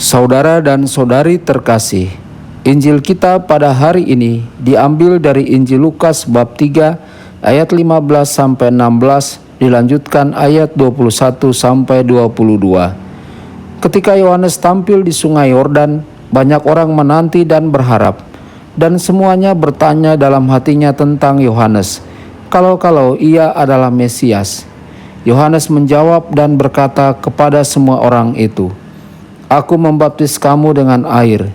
Saudara dan saudari terkasih, Injil kita pada hari ini diambil dari Injil Lukas bab 3 ayat 15 sampai 16, dilanjutkan ayat 21 sampai 22. Ketika Yohanes tampil di Sungai Yordan, banyak orang menanti dan berharap, dan semuanya bertanya dalam hatinya tentang Yohanes, kalau ia adalah Mesias. Yohanes menjawab dan berkata kepada semua orang itu, "Aku membaptis kamu dengan air,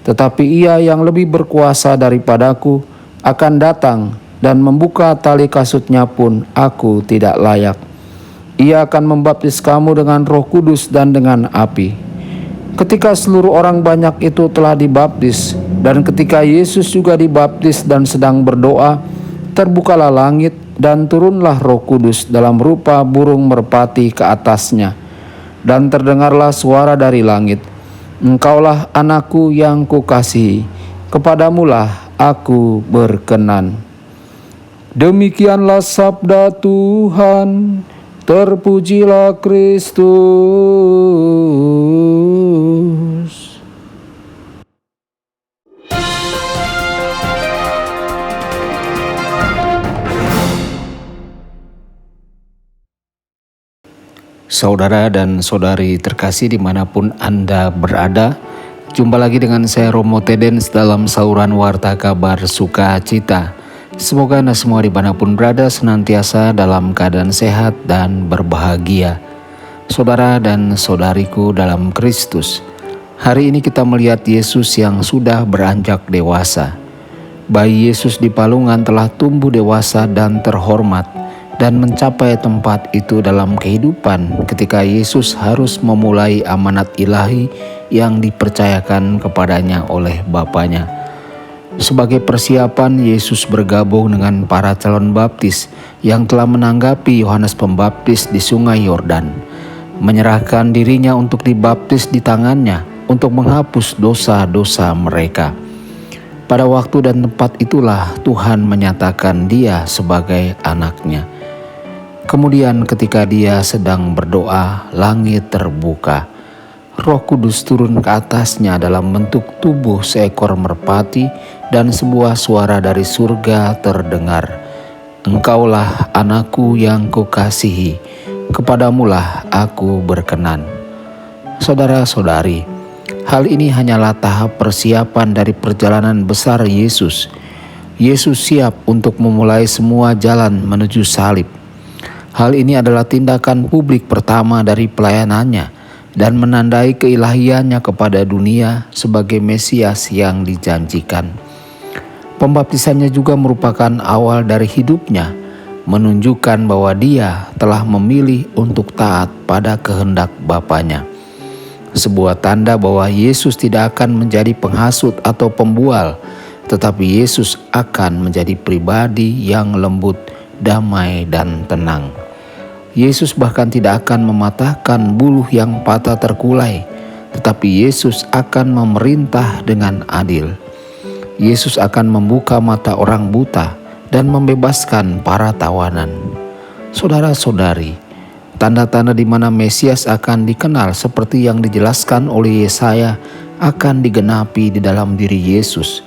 tetapi Ia yang lebih berkuasa daripadaku akan datang, dan membuka tali kasutnya pun aku tidak layak. Ia akan membaptis kamu dengan Roh Kudus dan dengan api." Ketika seluruh orang banyak itu telah dibaptis, dan ketika Yesus juga dibaptis dan sedang berdoa, terbukalah langit dan turunlah Roh Kudus dalam rupa burung merpati ke atasnya. Dan terdengarlah suara dari langit, "Engkaulah anakku yang kukasihi, kepadamulah aku berkenan." Demikianlah sabda Tuhan. Terpujilah Kristus. Saudara dan saudari terkasih dimanapun Anda berada, jumpa lagi dengan saya Romo Tedens dalam saluran Warta Kabar Sukacita. Semoga Anda semua dimanapun berada senantiasa dalam keadaan sehat dan berbahagia. Saudara dan saudariku dalam Kristus, hari ini kita melihat Yesus yang sudah beranjak dewasa. Bayi Yesus di palungan telah tumbuh dewasa dan terhormat, dan mencapai tempat itu dalam kehidupan ketika Yesus harus memulai amanat ilahi yang dipercayakan kepadanya oleh Bapanya. Sebagai persiapan, Yesus bergabung dengan para calon baptis yang telah menanggapi Yohanes Pembaptis di Sungai Yordan, menyerahkan dirinya untuk dibaptis di tangannya untuk menghapus dosa-dosa mereka. Pada waktu dan tempat itulah Tuhan menyatakan Dia sebagai anaknya. Kemudian ketika dia sedang berdoa, langit terbuka. Roh Kudus turun ke atasnya dalam bentuk tubuh seekor merpati, dan sebuah suara dari surga terdengar, "Engkaulah anakku yang kukasihi, kepadamulah aku berkenan." Saudara-saudari, hal ini hanyalah tahap persiapan dari perjalanan besar Yesus. Yesus siap untuk memulai semua jalan menuju salib. Hal ini adalah tindakan publik pertama dari pelayanannya dan menandai keilahiannya kepada dunia sebagai Mesias yang dijanjikan. Pembaptisannya juga merupakan awal dari hidupnya, menunjukkan bahwa dia telah memilih untuk taat pada kehendak Bapanya. Sebuah tanda bahwa Yesus tidak akan menjadi penghasut atau pembual, tetapi Yesus akan menjadi pribadi yang lembut, damai dan tenang. Yesus bahkan tidak akan mematahkan buluh yang patah terkulai, tetapi Yesus akan memerintah dengan adil. Yesus akan membuka mata orang buta dan membebaskan para tawanan. Saudara-saudari, tanda-tanda di mana Mesias akan dikenal seperti yang dijelaskan oleh Yesaya akan digenapi di dalam diri Yesus,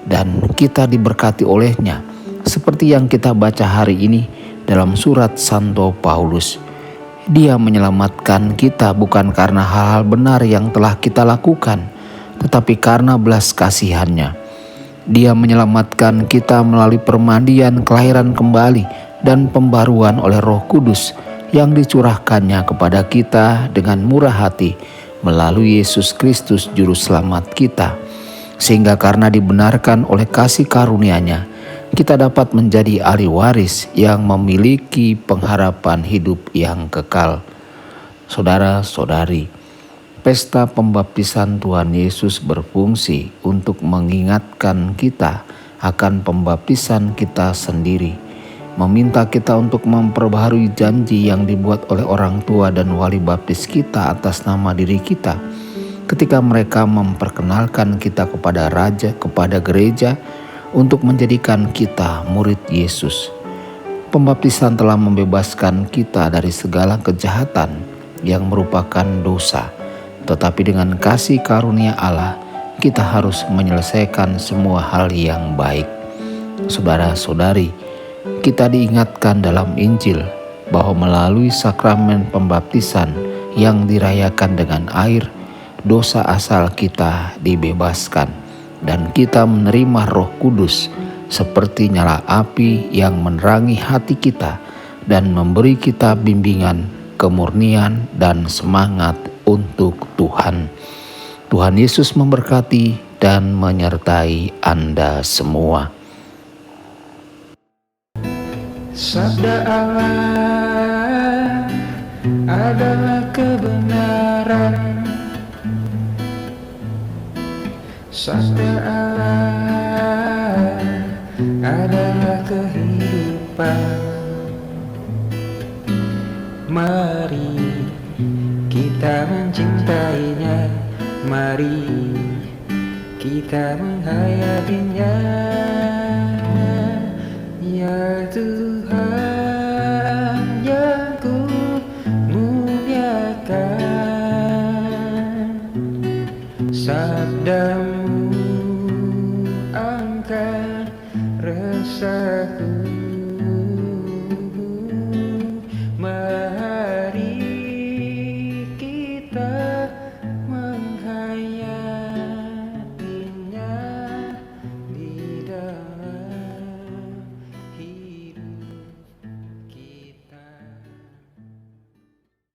dan kita diberkati olehnya, seperti yang kita baca hari ini dalam surat Santo Paulus. Dia menyelamatkan kita bukan karena hal-hal benar yang telah kita lakukan, tetapi karena belas kasihan-Nya. Dia menyelamatkan kita melalui permandian kelahiran kembali dan pembaruan oleh Roh Kudus yang dicurahkannya kepada kita dengan murah hati melalui Yesus Kristus Juru Selamat kita, sehingga karena dibenarkan oleh kasih karunia-Nya, kita dapat menjadi ahli waris yang memiliki pengharapan hidup yang kekal. Saudara-saudari, pesta pembaptisan Tuhan Yesus berfungsi untuk mengingatkan kita akan pembaptisan kita sendiri, meminta kita untuk memperbaharui janji yang dibuat oleh orang tua dan wali baptis kita atas nama diri kita, ketika mereka memperkenalkan kita kepada Raja, kepada gereja, untuk menjadikan kita murid Yesus. Pembaptisan telah membebaskan kita dari segala kejahatan yang merupakan dosa, tetapi dengan kasih karunia Allah, kita harus menyelesaikan semua hal yang baik. Saudara-saudari, kita diingatkan dalam Injil bahwa melalui sakramen pembaptisan yang dirayakan dengan air, dosa asal kita dibebaskan dan kita menerima Roh Kudus seperti nyala api yang menerangi hati kita dan memberi kita bimbingan, kemurnian, dan semangat untuk Tuhan. Tuhan Yesus memberkati dan menyertai Anda semua. Sabda Allah adalah kebenaran. Sabda Allah adalah kehidupan. Mari kita mencintainya, mari kita menghayatinya. Ya Tuhan yang ku muliakan, sabdamu angkat resahku.